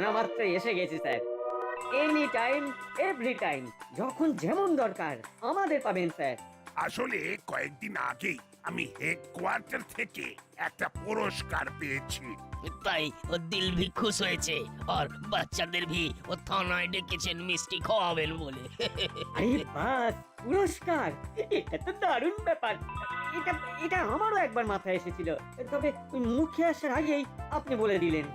জানা মাত্রই এসে গেছি sir. Any time, every time, যখন যেমন দরকার আমাদের পাবেন স্যার। আসলে কয়েকদিন আগেই আমি হেডকোয়ার্টার থেকে একটা পুরস্কার পেয়েছি। তাই ও দিল ভি খুশ হয়েছে আর বাচ্চাদের ভি ও থানায় ডেকেছেন মিষ্টি খাওয়াবেন বলে। আরে বাস, পুরস্কার! এটা তো দারুণ ব্যাপার। এটা এটা আমারও একবার মাথায় এসেছিল, তবে ওই মুখে আসার আগেই আপনি বলে দিলেন।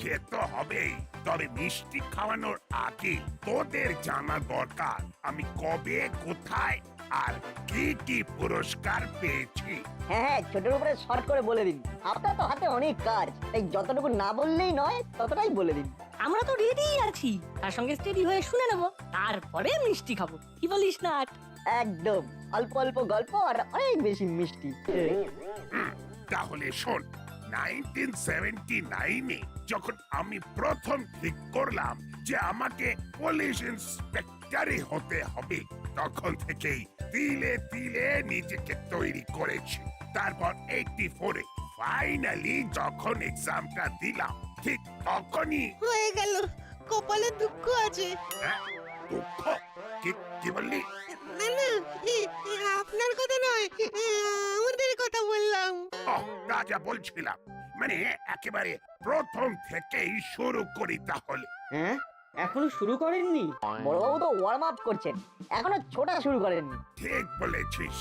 সে তো হবেই, তবে মিষ্টি খাওয়ানোর আগে তোদের জানা দরকার আমি কবে, কোথায় আর কি কি পুরস্কার পেয়েছি। হ্যাঁ হ্যাঁ, ছোটের উপরে শর্ট করে বলে দিন। আপনার তো হাতে অনেক কাজ, তাই যতটুকু না বললেই নয় ততটাই বলে দিন। আমরা তো রেডি আছি, তার সঙ্গে স্টেডি হয়ে শুনে নেব, তারপরে মিষ্টি খাবো। কি বলিস না? একদম, অল্প অল্প গল্প আর অনেক বেশি মিষ্টি। তাহলে শোন, 1979-এ যখন আমি প্রথম ঠিক করলাম যে আমাকে পুলিশ ইন্সপেক্টরই হতে হবে, তখন থেকেই তিলে তিলে নিজেকে তৈরি করেছি। তারপর 84-এ ফাইনালি যখন এক্সামটা দিলাম, ঠিক তখনই হয়ে গেল। কপালে দুঃখ আছে। হ্যাঁ, দুঃখ? কি বললি? না না, আপনার কথা নয়, আমাদের কথা বললাম। রাজা বলছিলাম, মানে একেবারে প্রথম থেকেই শুরু করি তাহলে। হ্যাঁ, এখনো শুরু করেননি? বড়বাবু তো ওয়ার্ম আপ করছেন, এখনো ছোটা শুরু করেননি। ঠিক বলেছিস,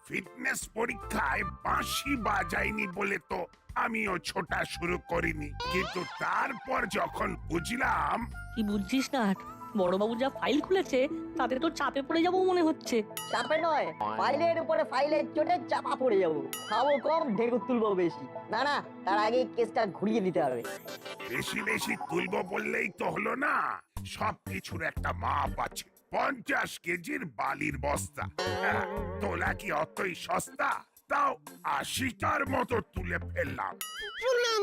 ফিটনেস পরীক্ষায় বাঁশি বাজাইনি বলে তো আমিও ছোটা শুরু করিনি, কিন্তু তারপর যখন বুঝলাম। কি বুঝছিস না? বড়বাবু যা ফাইল খুলেছে তাতে তো চাপে পড়ে যাবো মনে হচ্ছে। চাপে নয়, ফাইলের উপরে ফাইলের চোটে চাপা পড়ে যাবো। খাবো কম, ঢেকুর তুলবো বেশি। না না, তার আগে কেসটা ঘুরিয়ে দিতে হবে। বেশি বেশি তুলবো বললেই তো হলো না, সবকিছুর একটা মাপ আছে। 50 কেজির বালির বস্তা, হ্যাঁ, তোলা কি অতই সস্তা? তাও 80টার মতো তুলে ফেললাম। শুনলাম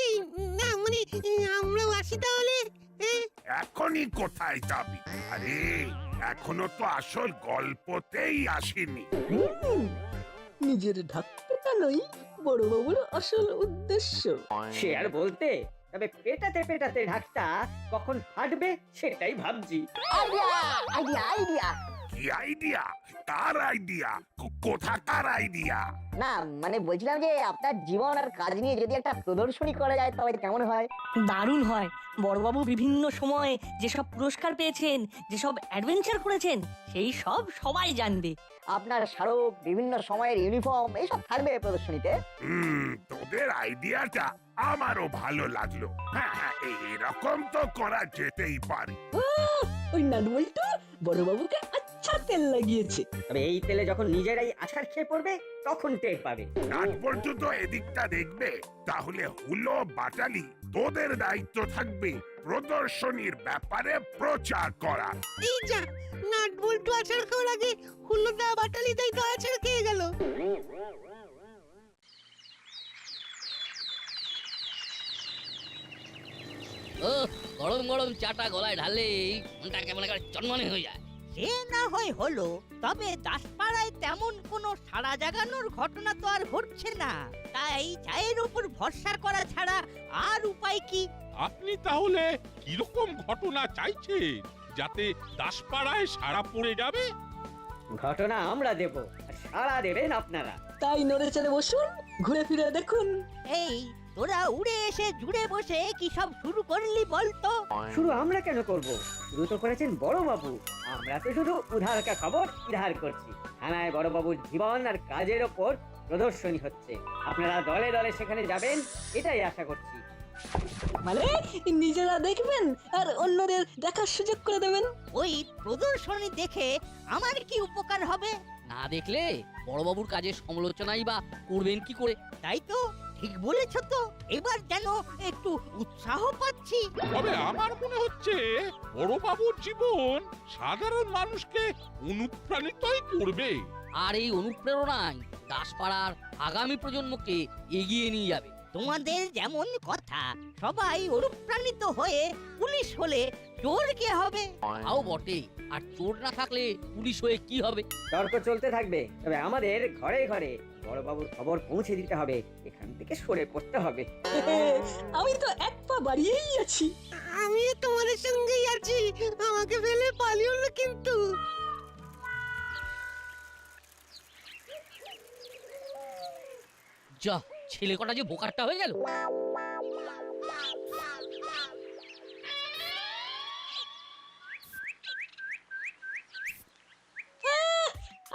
এই, না মানে আমরাও আসি তাহলে। এখনই কোথায় যাবি? আরে এখনো তো আসল গল্পতেই আসেনি। নিজের ঢাক পেটানোই বড়বাবুর আসল উদ্দেশ্য। সে আর বলতে, তবে পেটাতে পেটাতে ঢাকটা কখন ফাটবে সেটাই ভাবছি। Idea idea idea. কি আইডিয়া? কার আইডিয়া? কোথাকার আইডিয়া? না মানে বলছিলাম যে আপনার জীবন আর কাজ নিয়ে যদি একটা প্রদর্শনী করা যায় তবে কেমন হয়? দারুণ হয়। বড়বাবু বিভিন্ন সময়ে যেসব পুরস্কার পেয়েছেন, যেসব অ্যাডভেঞ্চার করেছেন, সেই সব সবাই জানবে। আপনার স্মারক, বিভিন্ন সময়ের ইউনিফর্ম এইসব থাকবে প্রদর্শনীতে। তোদের আইডিয়াটা আমারও ভালো লাগলো। হ্যাঁ হ্যাঁ, এরকম তো করা যেতেই পারে। ওই নাটবল্টু বড়বাবুকে আচ্ছা তেল লাগিয়েছে। তবে এই তেলে যখন নিজেরাই আছাড় খেয়ে পড়বে তখন টের পাবে। নাটবল্টু তো এদিকটা দেখবে, তাহলে হুলো বাটালি তোদের দায়িত্ব থাকবে প্রদর্শনীর ব্যাপারে প্রচার করা। এই যা, নাট বল্টু আছাড় খাওয়ার আগে হুল্লোদা বাটালি তাই তো আছাড় খেয়ে গেল। ও গরম গরম চাটা গলায় ঢালে মনটা কেমন একটা চনমনে হয়ে যায়। সে না হয় হলো, তবে দাসপাড়ায় তেমন কোনো সাড়া জাগানোর ঘটনা তো আর ঘটছে না। তাই চায়ের উপর ভরসা করা ছাড়া আর উপায় কি? আপনি তাহলে কিরকম ঘটনা চাইছেন যাতে দাসপাড়ায় সাড়া পড়ে যাবে? ঘটনা আমরা দেব, আর সাড়া দেবেন আপনারা। তাই নড়ে চড়ে বসুন, ঘুরে ফিরে দেখুন। এই তোরা উড়ে এসে জুড়ে বসে কি সব শুরু করলি বলতো? শুরু আমরা কেন করব? শুরু তো করেছেন বড়বাবু। আমরা তো শুধু উধার কা খবর ইধার করছি। থানায় বড়বাবুর জীবন আর কাজের ওপর প্রদর্শনী হচ্ছে, আপনারা দলে দলে সেখানে যাবেন, এটাই আশা করছি। মানে নিজেরা দেখবেন আর অন্যদের দেখার সুযোগ করে দেবেন। ওই প্রদর্শনী দেখে আমার কি উপকার হবে? না দেখলে বড়বাবুর কাজের সমালোচনাই বা করবেন কি করে? তাই তো, ঠিক বলেছ তো। এবার যেন একটু উৎসাহ পাচ্ছি। তবে আমার মনে হচ্ছে বড়বাবুর জীবন সাধারণ মানুষকে অনুপ্রাণিতই করবে। আর এই অনুপ্রেরণায় দাসপাড়ার আগামী প্রজন্মকে এগিয়ে নিয়ে যাবে। তোমাদের যেমন কথা, সবাই অনুপ্রাণিত হয়ে পুলিশ হলে চোর কে হবে? তাও বটে, আর চোর না থাকলে পুলিশ হয়ে কি হবে? তর্ক চলতে থাকবে, তবে আমাদের ঘরে ঘরে বড়বাবুর খবর পৌঁছে দিতে হবে, এখান থেকে সরে পড়তে হবে। আমি তো এক পা বাড়িয়েই আছি। আমিও তোমাদের সঙ্গেই আছি, আমাকে ফেলে পালিও না কিন্তু। যা, ছেলে কটা যে বোকারটা হয়ে গেল।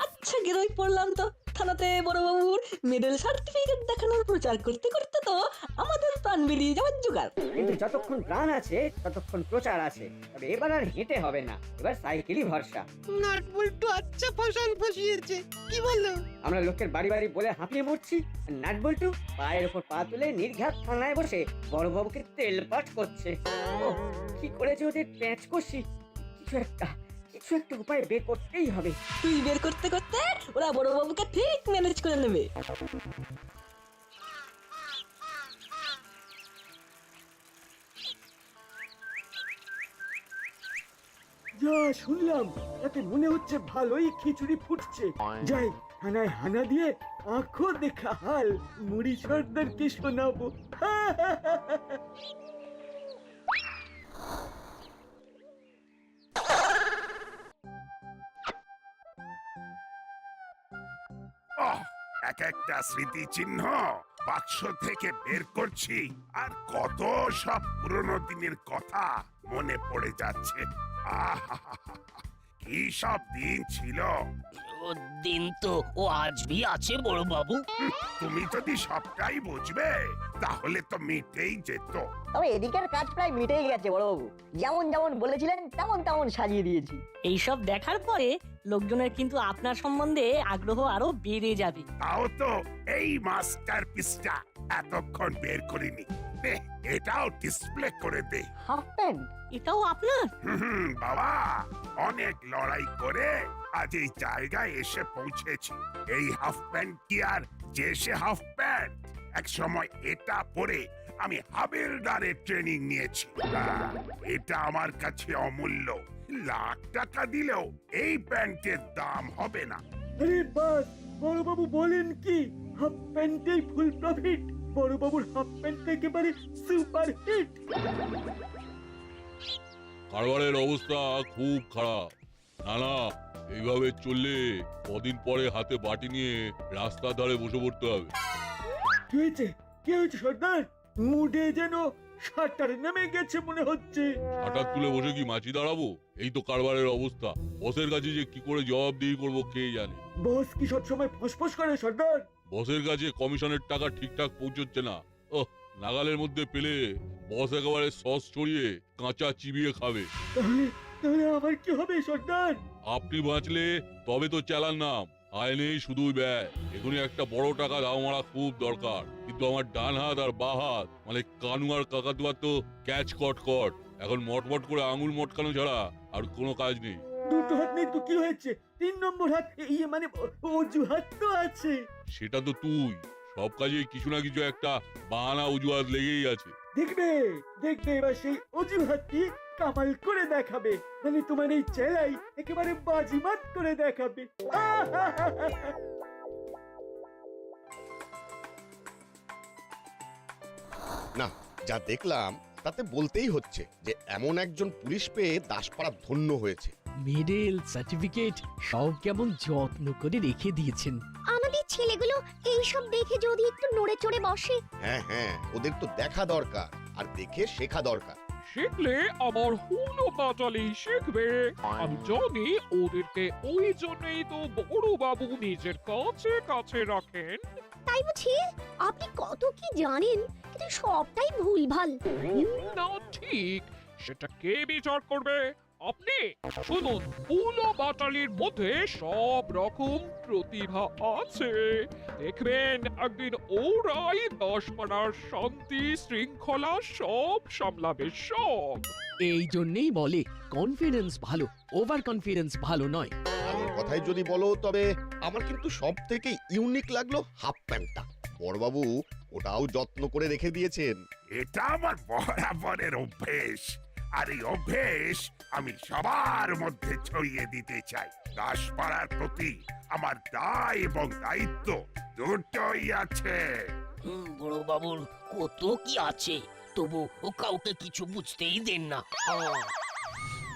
আচ্ছা গেরোই পড়লাম তো। থানাতে বড়বাবুর মেডেল সার্টিফিকেট দেখানোর প্রচার করতে করতে তো আমাদের প্রাণ বেরিয়ে যাওয়ার জোগাড়। কিন্তু যতক্ষণ প্রাণ আছে ততক্ষণ প্রচার আছে। তবে এবার আর হেঁটে হবে না, এবার সাইকেলই ভরসা। নাট বল্টু আচ্ছা ফসল ফসিয়েছে, কি বলো? আমরা লোকের বাড়ি বাড়ি বলে হাঁপিয়ে মরছি, আর নাট বল্টু পায়ের ওপর পা তুলে নির্ঘাত থানায় বসে বড়বাবুকে তেলপাট করছে। ও কি করেছে ওদের প্যাঁচ কষি, কিছু একটা উপায় বের করতেই হবে। তুই বের করতে করতে ওরা বড়বাবুকে ঠিক ম্যানেজ করে নেবে। যা শুনলাম তাতে মনে হচ্ছে ভালোই খিচুড়ি ফুটছে। যাই থানায় হানা দিয়ে আঁখো দেখা হাল মুড়ি সর্দারকে শোনাবো। ওহ, এক একটা স্মৃতিচিহ্ন বাক্স থেকে বের করছি, আর কত সব পুরনো দিনের কথা মনে পড়ে যাচ্ছে। আহাহাহা, কি সব দিন ছিল। ও দিন তো ও আজ ভি আছে বড় বাবু। তুমি যদি সবটাই বুঝবে তাহলে তো মিটেই যেত। তবে এদিকের কাজ প্রায় মিটেই গেছে বড়বাবু। যেমন যেমন বলেছিলেন তেমন তেমন সাজিয়ে দিয়েছি। এইসব দেখার পরে লোকজনের কিন্তু আপনার সম্বন্ধে আগ্রহ আরো বেড়ে যাবে। তাও তো এই মাস্টার পিসটা এতক্ষণ বের করিনি। নে, এটাও ডিসপ্লে করে দে। হাফ প্যান্ট এটাও আপনার? বাবা, অনেক লড়াই করে আজ এই জায়গায় এসে পৌঁছেছি। এই হাফ প্যান্ট কি আর যে সে হাফ প্যান্ট? এক সময় এটা পরে আমি হাবিলদারের ট্রেনিং নিয়েছি। এটা আমার কাছে অমূল্য। লাখ টাকা দিলেও এই প্যান্টের দাম হবে না। আরে বাস, বড়বাবু বলেন কি হাফ প্যান্টেই ফুল প্রফিট? বড়বাবুর হাফ প্যান্ট একেবারে সুপার হিট। কারবারের অবস্থা খুব খারাপ। না না, এইভাবে চললে কদিন পরে হাতে বাটি নিয়ে রাস্তার ধারে বসে পড়তে হবে। কি হয়েছে সর্দার? মুডে যেন শাটার নেমে গেছে মনে হচ্ছে। হঠাৎ তুলে বসে কি মাছি দাঁড়াবো? এই তো কারবারের অবস্থা। বসের কাছে যে কি করে জবাবদিহি করবো কে জানে। বস কি সবসময় ফসফস করে সর্দার? বসের কাছে কমিশনের টাকা ঠিকঠাক পৌঁছচ্ছে না। ওহ, নাগালের মধ্যে পেলে বস একেবারে সস ছড়িয়ে কাঁচা চিবিয়ে খাবে। তাহলে আমার কি হবে সর্দার? আপনি বাঁচলে তবে তো চালান নাম, আয় নেই শুধুই ব্যয়। এখনই একটা বড় টাকা দাও মারা খুব দরকার। কিন্তু আমার ডান হাত আর বা হাত মানে কানু আর কাকাতুয়ার তো ক্যাচ কট। এখন মটমট করে আঙুল মটকানো ছাড়া আর কোনো কাজ নেই। দুটো হাত নেই তো কি হয়েছে? 3 নম্বর হাত, ইয়ে মানে অজুহাত তো আছে। সেটা তো তুই, সব কাজেই কিছু না কিছু একটা বাহানা অজুহাত লেগেই আছে। দেখবে এবার সেই অজুহাতটি কামাল করে দেখাবে। মানে তোমার এই চেলাই একেবারে বাজিমাত করে দেখাবে। না, যা দেখলাম তাতে বলতেই হচ্ছে যে এমন একজন পুলিশ পেয়ে দাসপাড়া ধন্য হয়েছে। মেডেল সার্টিফিকেট সব কেমন যত্ন করে রেখে দিয়েছেন। আমাদের ছেলেগুলো এইসব দেখে যদি একটু নড়ে চড়ে বসে। হ্যাঁ, ওদের তো দেখা দরকার আর দেখে শেখা দরকার। শিখলে আমার হুলো বাটালি শিখবে। আমি জানি ওদেরকে, ওই জন্যই তো বড় বাবু নিজের কাছে রাখেন। তাই বুঝি আপনি কত কি জানেন, কিন্তু সবটাই ভুলভাল। না ঠিক, সেটা কে বিচার করবে? আপনি শুনুন, হুলো বাটালির মধ্যে সব রকম প্রতিভা আছে। দেখবেন একদিন ওরাই দাসপাড়ার শান্তি শৃঙ্খলা সব সামলাবে সব। এই জন্যই বলে কনফিডেন্স ভালো, ওভার কনফিডেন্স ভালো নয়। আমার কথাই যদি বলো তবে আমার কিন্তু সব থেকে ইউনিক লাগলো হাফ প্যান্টটা। বড়বাবু ওটাও যত্ন করে রেখে দিয়েছেন। এটা আমার বরাবরের অভ্যেস। আর এই অভ্যেস আমি সবার মধ্যে ছড়িয়ে দিতে চাই। দাসপাড়ার প্রতি আমার দায় এবং দায়িত্ব দুটোই আছে। বড় বাবুর কত কি আছে, তবু ও কাউকে কিছু বুঝতেই দেন না।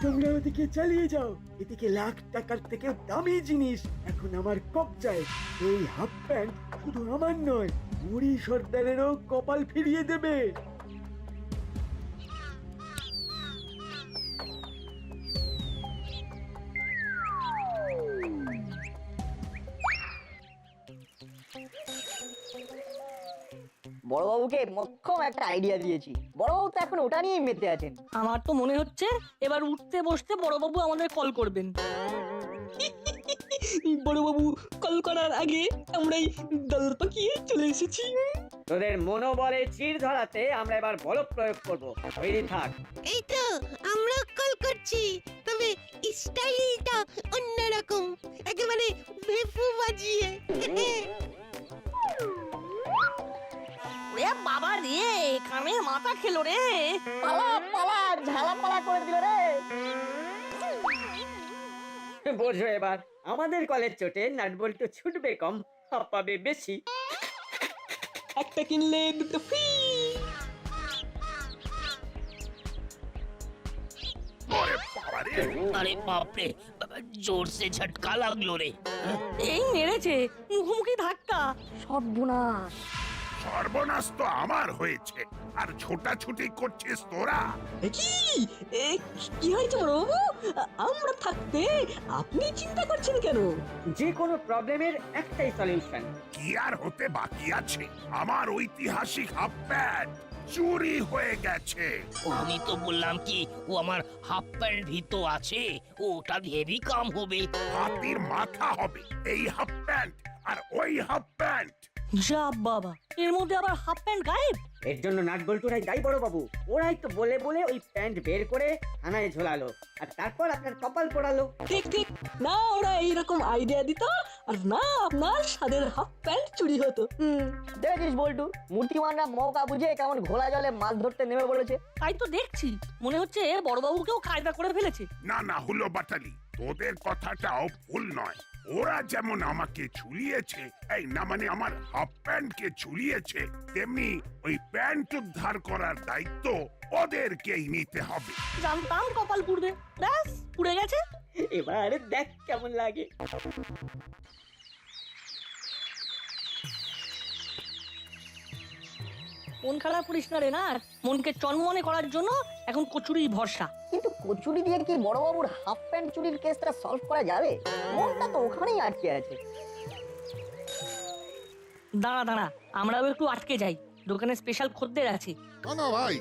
তোমরা ওদিকে চালিয়ে যাও, এদিকে লাখ টাকার থেকে দামি জিনিস এখন আমার কবজায়। এই হাফ প্যান্ট শুধু আমার নয়, মুড়ি সর্দারেরও কপাল ফিরিয়ে দেবে। বড়বাবুকে মক্ষম একটা আইডিয়া দিয়েছি, বড়বাবু তো এখন ওটা নিয়েই মেতে আছেন। আমার তো মনে হচ্ছে এবার উঠতে বসতে বড়বাবু আমাদের কল করবেন। বড়বাবু কল করার আগে আমরাই দল পাকিয়ে চলে এসেছি। তোদের মনোবলে চির ধরাতে আমরা এবার বল প্রয়োগ করব। তৈরি থাক। এই তো আমরা কল করছি, তবে স্টাইলটা অন্যরকম, একেবারে বেফু বাজিয়ে। ওরে বাবা রে, কানের মাথা খেলো রে। পালা পালা, ঝালা পালা করে দিল রে। বোঝো এবার, আমাদের কলের চোটে নাটবল্টু ছুটবে কম, হাঁপাবে বেশি। একটা কিনলে দুটো ফ্রি। ওরে বাবারে, আরে বাপরে, জোরসে ঝটকা লাগলো রে। এই মেরেছে, মুখোমুখি ধাক্কা। সর্বনাশ। সর্বনাশ তো আমার হয়েছে, আর ছোটাছুটি করছিস তোরা। কি কি হয়েছে বড়বাবু? আমরা থাকতে আপনি চিন্তা করছেন কেন? যে কোনো প্রবলেমের একটাই সলিউশন। কি আর হতে বাকি আছে? আমার ঐতিহাসিক হাফ প্যান্ট চুরি হয়ে গেছে। আমি তো বললাম কি, ও আমার হাফ প্যান্ট ভিতো আছে, ওটা দিয়েই কাম হবে। হাতির মাথা হবে এই হাফ প্যান্ট আর ওই হাফ প্যান্ট। যা বাবা, এর মধ্যে আবার হাফ প্যান্ট গায়েব। এর জন্য নাটবল্টুরাই দায়ী বড় বাবু। ওরাই তো বলে বলে ওই প্যান্ট বের করে থানায় ঝোলালো, আর তারপর আপনার কপাল পোড়ালো। ঠিক ঠিক, না ওরা এইরকম আইডিয়া দিত, আর না আপনার স্বাদের হাফ প্যান্ট চুরি হতো। দেখেছিস বল্টু, মূর্তিমানরা মৌকা বুঝে কেমন ঘোলা জলে মাছ ধরতে নেমে পড়েছে। তাই তো দেখছি, মনে হচ্ছে বড়বাবুকেও কায়দা করে ফেলেছে। না না, হলো বাটালি, তোদের কথাটাও ভুল নয়। ওরা যেমন আমাকে ঝুলিয়েছে, এই না মানে আমার হাফ প্যান্টকে ঝুলিয়েছে, তেমনি ওই প্যান্ট উদ্ধার করার দায়িত্ব ওদেরকেই নিতে হবে। জানতাম কপাল পুড়বে, ব্যাস পুড়ে গেছে। এবার দেখ কেমন লাগে। মন খারাপ করিস না রে, না মনকে চনমনে করার জন্য এখন কচুরি ভরসা। কিন্তু কচুরি দিয়ে কি বড়বাবুর হাফ প্যান্ট চুরির কেসটা সলভ করা যাবে? মনটা তো ওখানেই আটকে আছে। দাঁড়া দাঁড়া, আমরাও একটু আটকে যাই, দোকানে স্পেশাল খদ্দের আছে। না না ভাই,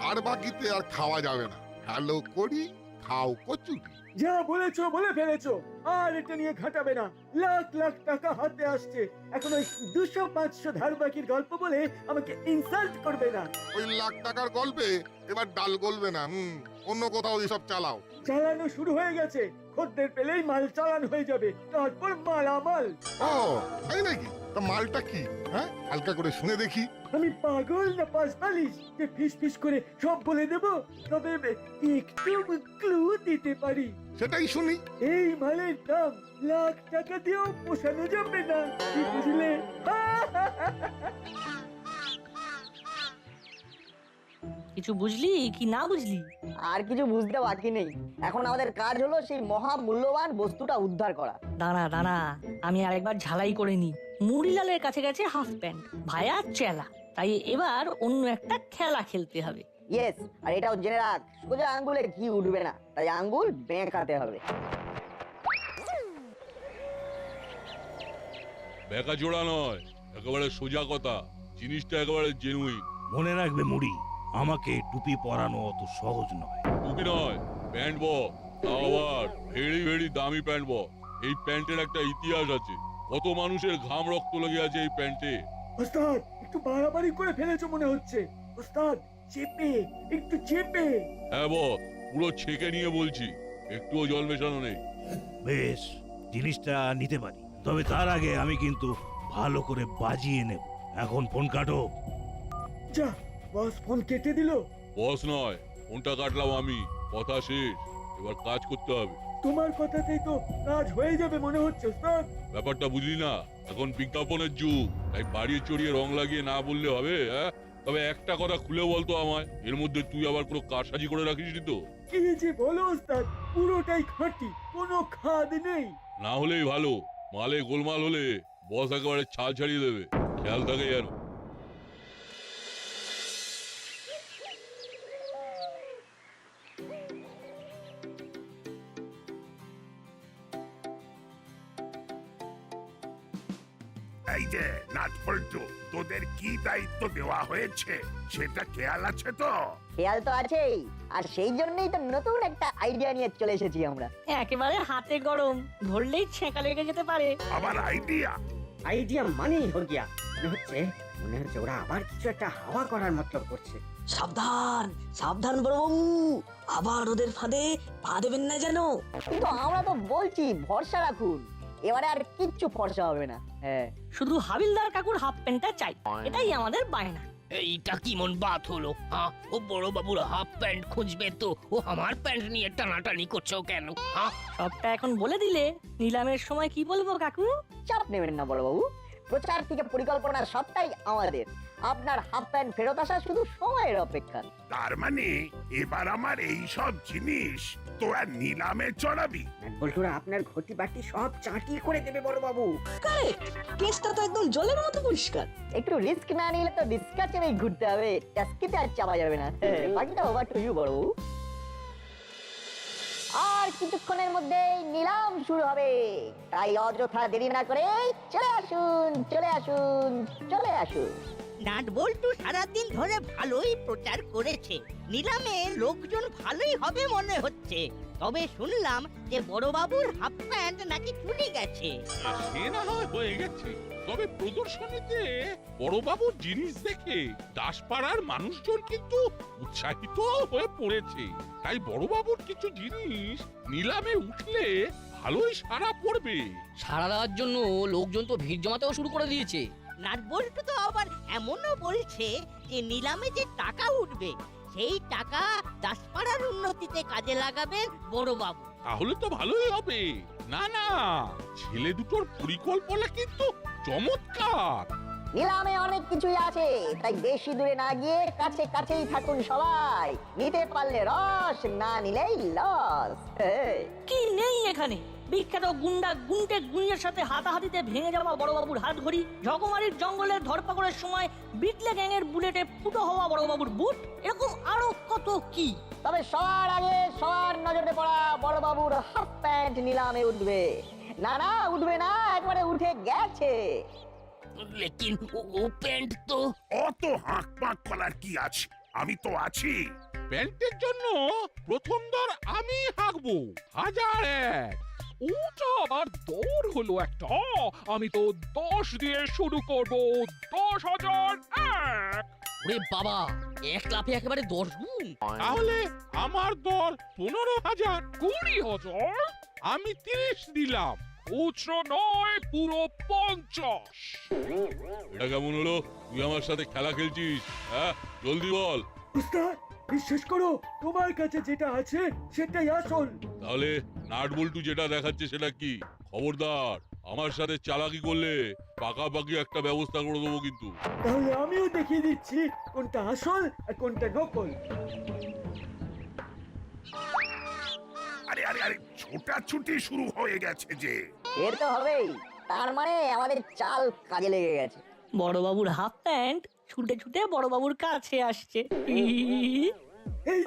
আর বাকিতে আর খাওয়া যাবে না। হ্যালো করি, খাও কচুরি। যা বলেছো বলে ফেলেছো, আর এটা নিয়ে ঘাটাবে না। লাখ লাখ টাকা হাতে আসছে, এখন ওই 200-500 ধার বাকির গল্প বলে আমাকে ইনসাল্ট করবে না। ওই লাখ টাকার গল্পে এবার ডাল গলবে না। অন্য কোথাও এসব চালাও। চালানো শুরু হয়ে গেছে, খদ্দের পেলেই মাল চালান হয়ে যাবে, তারপর মালামাল। ও তাই নাকি? তা মালটা কি? হ্যাঁ, হালকা করে শুনে দেখি। আমি পাগল না পাঁচবালিশ যে ফিস ফিস করে সব বলে দেব? তবে একটু ক্লু দিতে পারি। সেটাই শুনি। এই মালের দাম লাখ টাকা দিয়েও পোষানো যাবে না, কি বুঝলে? কিছু বুঝলি কি না বুঝলি? আর কিছু বুঝতে বাকি নেই, এখন আমাদের কাজ হলো সেই মহা মূল্যবান বস্তুটা উদ্ধার করা। দাঁড়া দাঁড়া, আমি আরেকবার ঝালাই করে নি। মুড়িলালের কাছে গেছে হাফ প্যান্ট, ভায়া চেলা, তাই এবার অন্য একটা খেলা খেলতে হবে। ইয়েস, আর এটাও জেনে রাখ, সোজা আঙ্গুলে ঘি উঠবে না, তাই আঙ্গুল বেঁকাতে হবে। বেকা জোড়া নয়, একেবারে সোজা কথা, জিনিসটা একেবারে জেনুইন। মনে রাখবে মুড়ি, আমাকে টুপি পরানো অত সহজ নয়। টুপি নয়, প্যান্ট বল, আবার ভেরি ভেরি দামি প্যান্ট বল। এই প্যান্টের একটা ইতিহাস আছে, কত মানুষের ঘাম রক্ত লেগে আছে এই প্যান্টে। ওস্তাদ, একটু বাড়াবাড়ি করে ফেলেছো মনে হচ্ছে। ওস্তাদ, চেপে, একটু চেপে। হ্যাঁ বল, পুরো ছেকে নিয়ে বলছি, একটুও জল মেশানো নেই। বেশ, জিনিসটা নিতে পারি, তবে তার আগে আমি কিন্তু ভালো করে বাজিয়ে নেব। এখন ফোন কাটো। যা, বস ফোন কেটে দিল। বস নয়, ফোনটা কাটলাম আমি, কথা শেষ, এবার কাজ করতে হবে। তোমার কথাতেই তো কাজ হয়ে যাবে মনে হচ্ছে ওস্তাদ। ব্যাপারটা বুঝলি না, এখন বিজ্ঞাপনের যুগ, তাই বাড়িয়ে চড়িয়ে রং লাগিয়ে না বললে হবে? হ্যাঁ, তবে একটা কথা খুলে বলতো আমায়, এর মধ্যে তুই আবার কোনো কারসাজি করে রাখিসনি তো? কি যে বলো ওস্তাদ, পুরোটাই খাঁটি, কোনো খাদ নেই। না হলেই ভালো, মালে গোলমাল হলে বস একেবারে ছাল ছাড়িয়ে দেবে, খেয়াল থাকে যেন। এই যে নাটপল্টু, তোদের কি দায়িত্ব দেওয়া হয়েছে সেটা খেয়াল আছে তো? খেয়াল তো আছেই, আর সেই জন্যই তো নতুন একটা আইডিয়া নিয়ে চলে এসেছি আমরা। একেবারে হাতে গরম, ধরলেই ছেঁকা লেগে যেতে পারে। আবার আইডিয়া? আইডিয়া মানেই হগিয়া, মনে হচ্ছে ওরা আবার কিছু একটা হাওয়া করার মতলব করছে। সাবধান সাবধান বড়বাবু, আবার ওদের ফাঁদে পা দেবেন না যেন। কিন্তু আমরা তো বলছি ভরসা রাখুন, এবারে আর কিচ্ছু ফর্সা হবে না। হ্যাঁ, শুধু হাবিলদার কাকুর হাফ প্যান্টটা চাই, এটাই আমাদের বায়না। এইটা কি মন বাত হলো? হ্যাঁ, ও বড় বাবুর হাফ প্যান্ট খুঁজবে তো ও আমার প্যান্ট নিয়ে টানাটানি করছো কেন? হ্যাঁ, সবটা এখন বলে দিলে নিলামের সময় কি বলবো কাকু? চাপ নেবেন না বড়বাবু, প্রচার থেকে পরিকল্পনা সবটাই আমাদের। আপনার হাফ প্যান্ট ফেরত আসা শুধু সময়ের অপেক্ষা। তার মানে এবার আমার এই সব জিনিস তো আর নিলামে চড়াবি? বল্টুরা আপনার ঘটি বাটি সব চাটি করে দেবে বড় বাবু। কারেক্ট, কেসটা তো একদম জলের মতো পরিষ্কার। একটু রিস্ক না নিলে তো রিস্কা চেপেই ঘুরতে হবে, ট্যাস্কিতে আর চাপা যাবে না। বাকিটা ওভার টু ইউ বড়বাবু। আর কিছুক্ষণের মধ্যেই নিলাম শুরু হবে, তাই অযথা দেরি না করে চলে আসুন চলে আসুন চলে আসুন। নাটবল্টু সারাদিন ধরে ভালোই প্রচার করেছে, নিলামে লোকজন ভালোই হবে মনে হচ্ছে। তবে শুনলাম যে বড়বাবুর হাফ প্যান্ট নাকি চুরি গেছে। সে না হয় হয়ে গেছে, তবে প্রদর্শনীতে বড়বাবুর জিনিস দেখে দাসপাড়ার মানুষজন কিন্তু উৎসাহিত হয়ে পড়েছে। তাই বড়বাবুর কিছু জিনিস নিলামে উঠলে ভালোই সাড়া পড়বে। সারা দেওয়ার জন্য লোকজন তো ভিড় জমাতেও শুরু করে দিয়েছে। নাটবল্টু তো আবার এমনও বলছে যে নিলামে যে টাকা উঠবে সেই টাকা দাসপাড়ার উন্নতিতে কাজে লাগাবেন বড়বাবু। তাহলে তো ভালোই হবে। না না, ছেলে দুটোর পরিকল্পনা কিন্তু চমৎকার। নিলামে অনেক কিছুই আছে, তাই বেশি দূরে না গিয়ে কাছে কাছেই থাকুন সবাই। নিতে পারলে রস, না নিলেই লস। কি নেই এখানে? বিখ্যাত গুন্ডা গুন্টে গুঞ্জের সাথে হাতাহাতিতে ভেঙে যাওয়া বড়বাবুর হাত ঘড়ি, ঝকমারির জঙ্গলের ধরপাকড়ের সময় বিটলে গ্যাংয়ের বুলেটে ফুটো হওয়া বড়বাবুর বুট, এরকম আরো কত কি। তবে সবার আগে সবার নজরে পড়া বড়বাবুর হাফ প্যান্ট নিলামে উঠবে। না না, উঠবে না, একবারে উঠে গেছে। লেকিন ও প্যান্ট তো। অত হাঁক পাঁক করার কি আছে, আমি তো আছি। প্যান্টের জন্য প্রথম দর আমি হাঁকবো 1001। ওটা আবার দৌড় হলো একটা, আমি তো 10 দিয়ে শুরু করব। 10,001। ওরে বাবা, এক লাফে একেবারে 10 গুণ। তাহলে আমার দর 15,000। 20,000। আমি 30 দিলাম, খুচরো নয়, পুরো 50। এটা কেমন হলো? তুই আমার সাথে খেলা খেলছিস? হ্যাঁ, জলদি বল। উস্তাদ, বিশ্বাস করো, তোমার কাছে যেটা আছে সেটাই আসল। তাহলে নাটবল্টু যেটা দেখাচ্ছে সেটা কি? খবরদার, আমার সাথে চালাকি করলে পাকাপাকি একটা ব্যবস্থা করে দেবো কিন্তু। তাহলে আমিও দেখিয়ে দিচ্ছি কোনটা আসল আর কোনটা নকল। আরে আরে আরে, ছোটাছুটি শুরু হয়ে গেছে যে। এর তো হবেই, তার মানে আমাদের চাল কাজে লেগে গেছে। বড়বাবুর হাফ প্যান্ট ছুটে ছুটে বড়বাবুর কাছে আসছে। এই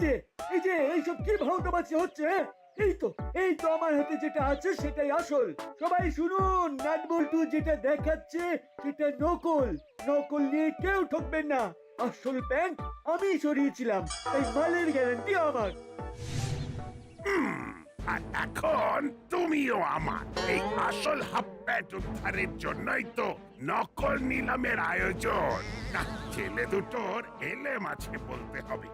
যে এইসব কি ভাওতাবাজি হচ্ছে? এই তো আমার হাতে যেটা আছে সেটাই আসল। সবাই শুনুন, নাটবল্টু যেটা দেখাচ্ছে সেটা নকল। নকল নিয়ে কেউ ঠকবেন না। আসল প্যান্ট আমি সরিয়েছিলাম, তাই মালের গ্যারান্টি আমার। আর এখন তুমিও আমার। এই আসল হাফ প্যান্ট উদ্ধারের জন্যই তো নকল নিলামের আয়োজন। না, ছেলে দুটোর এলেম আছে বলতে হবে।